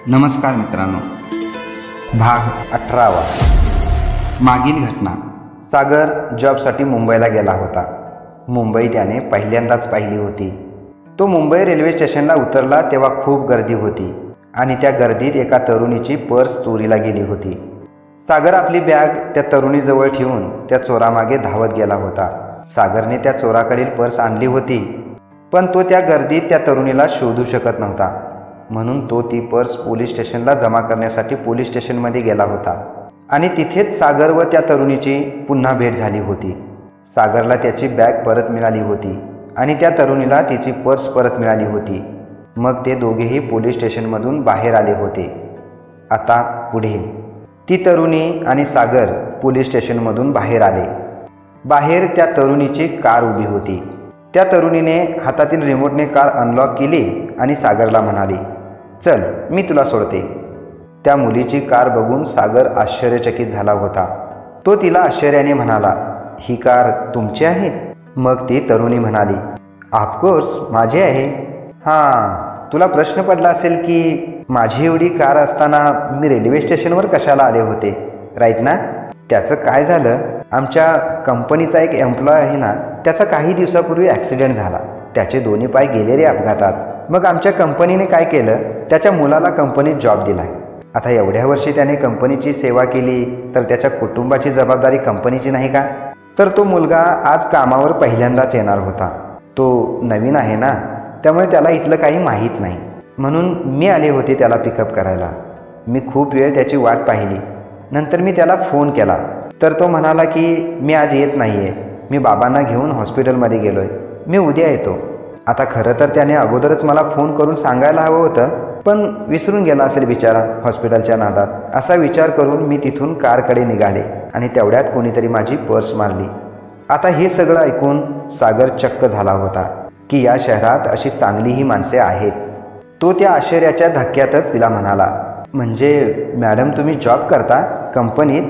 नमस्कार मित्रांनो, भाग 18वा। मागील घटना। सागर जॉबसाठी मुंबईला गेला होता। मुंबई त्याने पहिल्यांदाच पाहिली होती। तो मुंबई रेल्वे स्टेशनला उतरला तेव्हा खूप गर्दी होती आणि त्या गर्दीत एका तरुणीची पर्स चोरीला गेली होती। सागर आपली बॅग त्या तरुणीजवळ ठेवून त्या चोरामागे धावत गेला होता। सागरने त्या चोराकडील पर्स आणली होती, पण तो त्या गर्दीत त्या तरुणीला शोधू शकत नव्हता, म्हणून तो ती पर्स पोलीस स्टेशनला जमा करण्यासाठी पोलीस स्टेशनमध्ये गेला होता आणि तिथेच सागर व त्या तरुणीची पुन्हा भेट झाली होती। सागरला त्याची बॅग परत मिळाली होती आणि त्या तरुणीला तिची पर्स परत मिळाली होती। मग ते दोघेही पोलीस स्टेशनमधून बाहेर आले होते। आता पुढे ती तरुणी आणि सागर पोलीस स्टेशनमधून बाहेर आले। बाहेर त्या तरुणीची कार उभी होती। त्या तरुणीने हातातील रिमोटने कार अनलॉक केली आणि सागरला म्हणाली, चल मी तुला सोडते। त्या मुलीची कार बघून सागर आश्चर्यचकित झाला होता। तो तिला आश्चर्याने म्हणाला, ही कार तुमची आहे? मग ती तरुणी म्हणाली, ऑफकोर्स माझी आहे। हां, तुला प्रश्न पडला असेल की माझी एवढी कार असताना मी रेल्वे स्टेशनवर कशाला आले होते, राईट ना? त्याचं काय झालं, आमच्या कंपनीचा एक एम्प्लॉय आहे ना, त्याचा काही दिवसापूर्वी ॲक्सिडेंट झाला। त्याचे दोन्ही पाय गेले रे अपघातात। मग आमच्या कंपनीने काय केलं, त्याच्या मुलाला कंपनीत जॉब दिला आहे। आता एवढ्या वर्षी त्याने कंपनीची सेवा केली तर त्याच्या कुटुंबाची जबाबदारी कंपनीची नाही का? तर तो मुलगा आज कामावर पहिल्यांदाच येणार होता। तो नवीन आहे ना, त्यामुळे त्याला इथलं काही माहीत नाही, म्हणून मी आले होते त्याला पिकअप करायला। मी खूप वेळ त्याची वाट पाहिली। नंतर मी त्याला फोन केला तर तो म्हणाला की मी आज येत नाही आहे, मी बाबांना घेऊन हॉस्पिटलमध्ये गेलो आहे, मी उद्या येतो। आता खरं तर त्याने अगोदरच मला फोन करून सांगायला हवं होतं, पण विसरून गेला असेल बिचारा हॉस्पिटलच्या नादात। असा विचार करून मी तिथून कारकडे निघाले आणि तेवढ्यात कोणीतरी माझी पर्स मारली। आता हे सगळं ऐकून सागर चक्क झाला होता की या शहरात अशी चांगलीही माणसे आहेत। तो त्या आश्चर्याच्या धक्क्यातच तिला म्हणाला, म्हणजे मॅडम तुम्ही जॉब करता कंपनीत?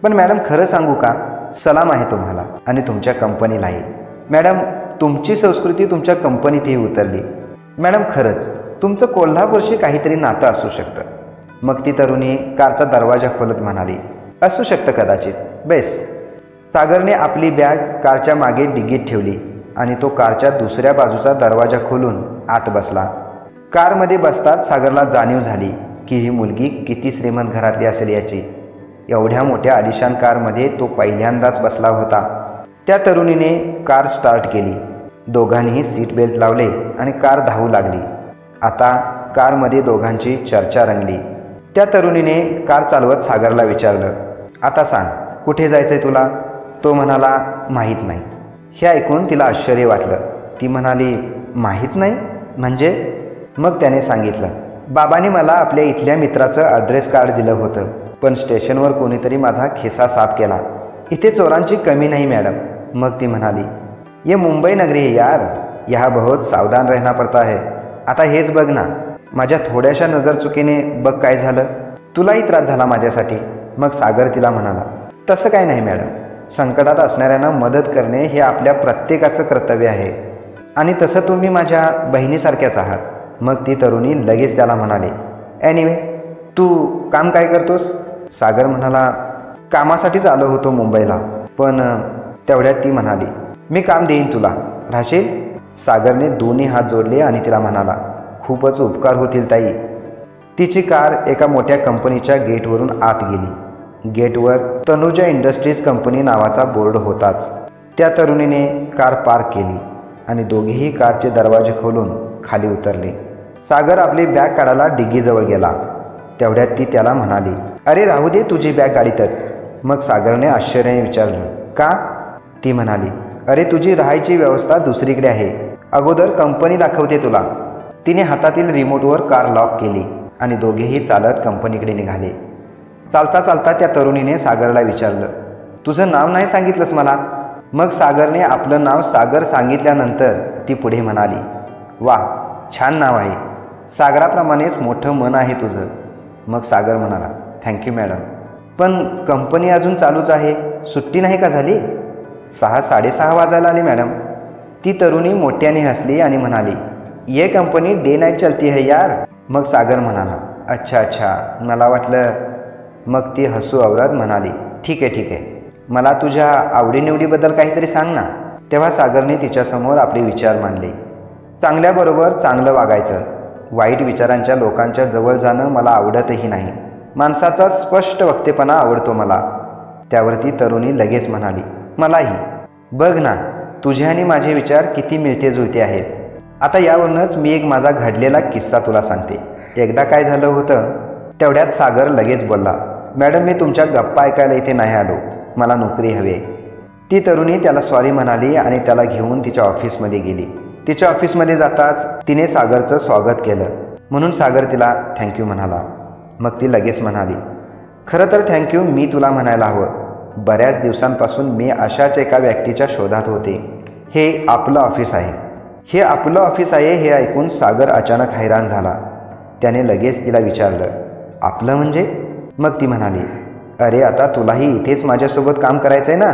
पण मॅडम खरं सांगू का, सलाम आहे तुम्हाला आणि तुमच्या कंपनीलाही। मॅडम तुमची संस्कृती तुमच्या कंपनीतही उतरली। मॅडम खरंच तुमचं कोल्हापूरशी काहीतरी नातं असू शकतं। मग ती तरुणी कारचा दरवाजा खोलत म्हणाली, असू शकतं कदाचित, बेस। सागरने आपली बॅग कारच्या मागे डिगीत ठेवली आणि तो कारच्या दुसऱ्या बाजूचा दरवाजा खोलून आत बसला। कारमध्ये बसताच सागरला जाणीव झाली की ही मुलगी किती श्रीमंत घरातली असेल याची। एवढ्या मोठ्या आलिशान कारमध्ये तो पहिल्यांदाच बसला होता। त्या तरुणीने कार स्टार्ट केली। दोघांनीही सीट बेल्ट लावले आणि कार धावू लागली। आता कारमध्ये दोघांची चर्चा रंगली। त्या तरुणीने कार चालवत सागरला विचारलं, आता सांग कुठे जायचंय तुला? तो म्हणाला, माहीत नाही। हे ऐकून तिला आश्चर्य वाटलं। ती म्हणाली, माहीत नाही म्हणजे? मग त्याने सांगितलं, बाबांनी मला आपल्या इथल्या मित्राचं ॲड्रेस कार्ड दिलं होतं, पण स्टेशनवर कोणीतरी माझा खिसा साफ केला। इथे चोरांची कमी नाही मॅडम। मग ती म्हणाली, ये मुंबई नगरी है यार, यहाँ बहुत सावधान रहना पड़ता है। आता हेच बघ ना, माझ्या थोड्याशा नजर चुकीने बघ काय झालं, तुलाही त्रास झाला माझ्यासाठी। मग सागर तिला म्हणाला, तसं काय नाही मॅडम, संकटात असणाऱ्यांना मदत करणे हे आपल्या प्रत्येकाचं कर्तव्य आहे आणि तसं तुम्ही माझ्या बहिणीसारख्याच आहात। मग ती तरुणी लगेच त्याला म्हणाली, एनिवे तू काम काय करतोस? सागर म्हणाला, कामासाठीच आलो होतो मुंबईला। पण तेवढ्यात ती म्हणाली, मी काम देईन तुला, राहशील? सागरने दोन्ही हात जोडले आणि तिला म्हणाला, खूपच उपकार होतील ताई। तिची कार एका मोठ्या कंपनीच्या गेटवरून आत गेली। गेटवर तनुजा इंडस्ट्रीज कंपनी नावाचा बोर्ड होताच। त्या तरुणीने कार पार्क केली आणि दोघेही कारचे दरवाजे खोलून खाली उतरले। सागर आपली बॅग काढायला डिग्गीजवळ गेला। तेवढ्यात ती त्याला म्हणाली, अरे राहू दे तुझी बॅग गाडीतच। मग सागरने आश्चर्याने विचारलं, का? ती म्हणाली, अरे तुझी राहायची व्यवस्था दुसरीकडे आहे, अगोदर कंपनी दाखवते तुला। तिने हातातील रिमोटवर कार लॉक केली आणि दोघेही चालत कंपनीकडे निघाले। चालता चालता त्या तरुणीने सागरला विचारलं, तुझं नाव नाही सांगितलंस मला? मग सागरने आपलं नाव सागर सांगितल्यानंतर ती पुढे म्हणाली, वा छान नाव आहे, सागराप्रमाणेच मोठं मन आहे तुझं। मग सागर म्हणाला, थँक्यू मॅडम, पण कंपनी अजून चालूच आहे, सुट्टी नाही का झाली? 6:30 वाजायला आली मॅडम। ती तरुणी मोठ्याने हसली आणि म्हणाली, ये कंपनी डे नाईट चलती है यार। मग सागर म्हणाला, अच्छा अच्छा, मला वाटलं. मग ती हसू आवरत म्हणाली, ठीक आहे, मला तुझ्या आवडीनिवडीबद्दल काहीतरी सांग ना. तेव्हा सागरने तिच्यासमोर आपले विचार मांडले. चांगल्याबरोबर चांगलं वागायचं, वाईट विचारांच्या लोकांच्या जवळ जाणं मला आवडतही नाही. माणसाचा स्पष्ट वक्तेपणा आवडतो मला. त्यावरती तरुणी लगेच म्हणाली, मलाही. बघ ना, तुझे आणि माझे विचार किती मिळते जुळते आहेत. आता यावरूनच मी एक माझा घडलेला किस्सा तुला सांगते. एकदा काय झालं होतं, तेवढ्यात सागर लगेच बोलला, मॅडम मी तुमच्या गप्पा ऐकायला इथे नाही आलो, मला नोकरी हवी आहे. ती तरुणी त्याला सॉरी म्हणाली आणि त्याला घेऊन तिच्या ऑफिसमध्ये गेली. तिच्या ऑफिसमध्ये जाताच तिने सागरचं स्वागत केलं, म्हणून सागर तिला थँक्यू म्हणाला. मग ती लगेच म्हणाली, खरं तर थँक्यू मी तुला म्हणायला हवं. बऱ्याच दिवसांपासून मी अशाच एका व्यक्तीच्या शोधात होते. हे आपलं ऑफिस आहे. हे आपलं ऑफिस आहे हे ऐकून सागर अचानक हैराण झाला. त्याने लगेच तिला विचारलं, आपलं म्हणजे? मग ती म्हणाली, अरे आता तुलाही इथेच माझ्यासोबत काम करायचं आहे ना.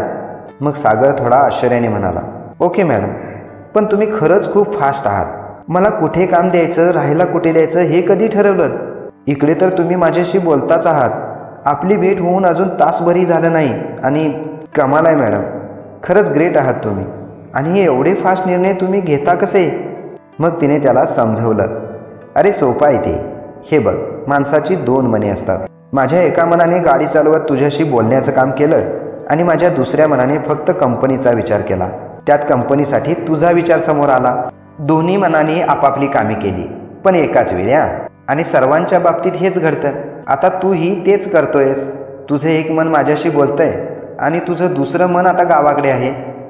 मग सागर थोडा आश्चर्याने म्हणाला, ओके मॅडम, पण तुम्ही खरंच खूप फास्ट आहात. मला कुठे काम द्यायचं, राहायला कुठे द्यायचं हे कधी ठरवलं? इकडे तर तुम्ही माझ्याशी बोलताच आहात. आपली भेट होऊन अजून तासभरही झालं नाही आणि कमाल आहे मॅडम, खरंच ग्रेट आहात तुम्ही. आणि हे एवढे फास्ट निर्णय तुम्ही घेता कसे? मग तिने त्याला समजवलं, अरे सोपं आहे ते. हे बघ, माणसाची दोन मने असतात. माझ्या एका मनाने गाडी चालवत तुझ्याशी बोलण्याचं काम केलं आणि माझ्या दुसऱ्या मनाने फक्त कंपनीचा विचार केला. त्यात कंपनीसाठी तुझा विचार समोर आला. दोन्ही मनाने आपापली कामे केली, पण एकाच वेळी. आणि सर्वांच्या बाबतीत हेच घडतं. आता तूही तेच करतोयस. तुझं एक मन माझ्याशी बोलतंय आणि तुझं दुसरं मन आता गावाकडे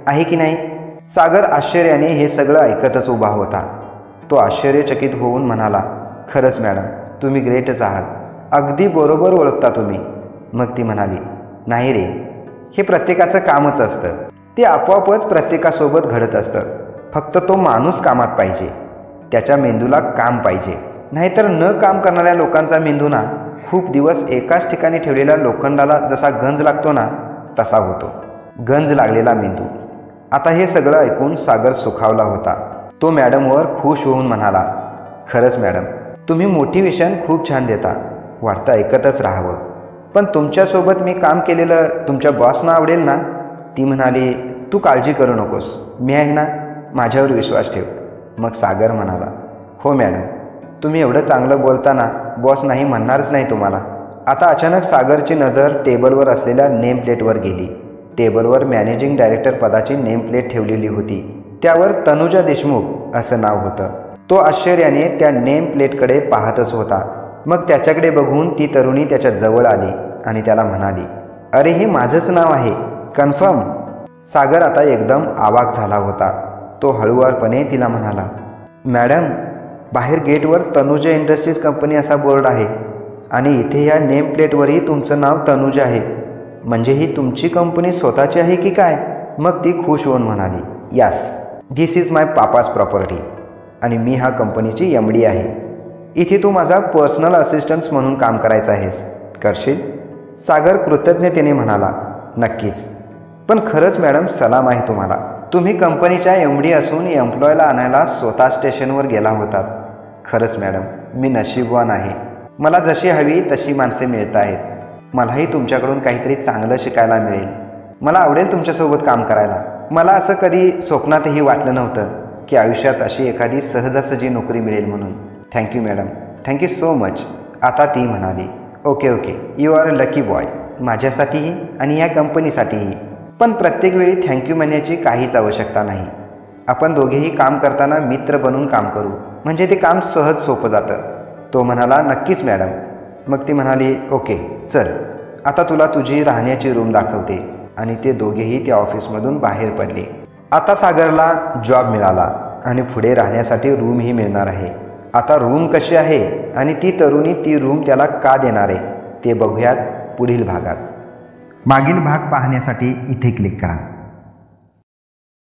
आहे की नाही? सागर आश्चर्याने हे सगळं ऐकतच उभा होता. तो आश्चर्यचकित होऊन म्हणाला, खरंच मॅडम, तुम्ही ग्रेटच आहात. अगदी बरोबर ओळखता तुम्ही. मग ती म्हणाली, नाही रे, हे प्रत्येकाचं कामच असतं. ते आपोआपच प्रत्येकासोबत घडत असतं. फक्त तो माणूस कामात पाहिजे, त्याच्या मेंदूला काम पाहिजे. नाहीतर न काम करणाऱ्या लोकांचा मेंदू ना खूप दिवस एकाच ठिकाणी ठेवलेल्या लोखंडाला जसा गंज लागतो ना तसा होतो. गंज लागलेला मेंदू. आता हे सगळं ऐकून सागर सुखावला होता. तो मॅडमवर खुश होऊन म्हणाला, खरंच मॅडम, तुम्ही मोटिवेशन खूप छान देता. वाटतं ऐकतच राहावं. पण तुमच्यासोबत मी काम केलेलं तुमच्या बॉसना आवडेल ना? ती म्हणाली, तू काळजी करू नकोस, मी आहे ना, माझ्यावर विश्वास ठेव. मग सागर म्हणाला, हो मॅडम, तुम्ही एवढं चांगलं बोलताना बॉस नाही म्हणणारच नाही तुम्हाला. आता अचानक सागरची नजर टेबलवर असलेल्या नेम प्लेटवर गेली. टेबलवर मॅनेजिंग डायरेक्टर पदाची नेम प्लेट ठेवलेली होती. त्यावर तनुजा देशमुख असं नाव होतं. तो आश्चर्याने त्या नेम प्लेटकडे पाहतच होता. मग त्याच्याकडे बघून ती तरुणी त्याच्या जवळ आली आणि त्याला म्हणाली, अरे हे माझंच नाव आहे, कन्फर्म? सागर आता एकदम अवाक झाला होता. तो हळुवारपणे तिला म्हणाला, मॅडम, बाहेर गेटवर तनुजा इंडस्ट्रीज कंपनी असा बोर्ड आहे आणि इथे या नेम प्लेटवरही तुमचं नाव तनुजा आहे. म्हणजे ही तुमची कंपनी स्वतःची आहे की काय? मग ती खुश होऊन म्हणाली, yes, this is my papa's property आणि मी हा कंपनीची MD आहे. इथे तू माझा पर्सनल असिस्टंट्स म्हणून काम करायचं आहेस, करशील? सागर कृतज्ञतेने म्हणाला, नक्कीच. पण खरंच मॅडम, सलाम आहे तुम्हाला. तुम्ही कंपनीच्या MD असून एम्प्लॉयला आणायला स्वतः स्टेशनवर गेला होतात. खरंच मॅडम, मी नशीबवान आहे. मला जशी हवी तशी माणसे मिळत आहेत. मलाही तुमच्याकडून काहीतरी चांगलं शिकायला मिळेल. मला आवडेल तुमच्यासोबत काम करायला. मला असं कधी स्वप्नातही वाटलं नव्हतं की आयुष्यात अशी एखादी सहजासहजी नोकरी मिळेल म्हणून. Thank you madam, thank you so much. आता ती म्हणाली, okay, you are a lucky boy. माझ्यासाठीही आणि या कंपनीसाठीही. पण प्रत्येक वेळी थँक्यू म्हणण्याची काहीच आवश्यकता नाही. आपण दोघेही काम करताना मित्र बनून काम करू, म्हणजे ते काम सहज सोपं जातं. तो म्हणाला, नक्कीच मॅडम. मग ती म्हणाली, ओके चल, आता तुला तुझी राहण्याची रूम दाखवते. आणि ते दोघेही त्या ऑफिसमधून बाहेर पडले. आता सागरला जॉब मिळाला आणि पुढे राहण्यासाठी रूमही मिळणार आहे. आता रूम कशी आहे आणि ती तरुणी ती रूम त्याला का देणार आहे ते बघूयात पुढील भागात. मागील भाग पाहण्यासाठी इथे क्लिक करा.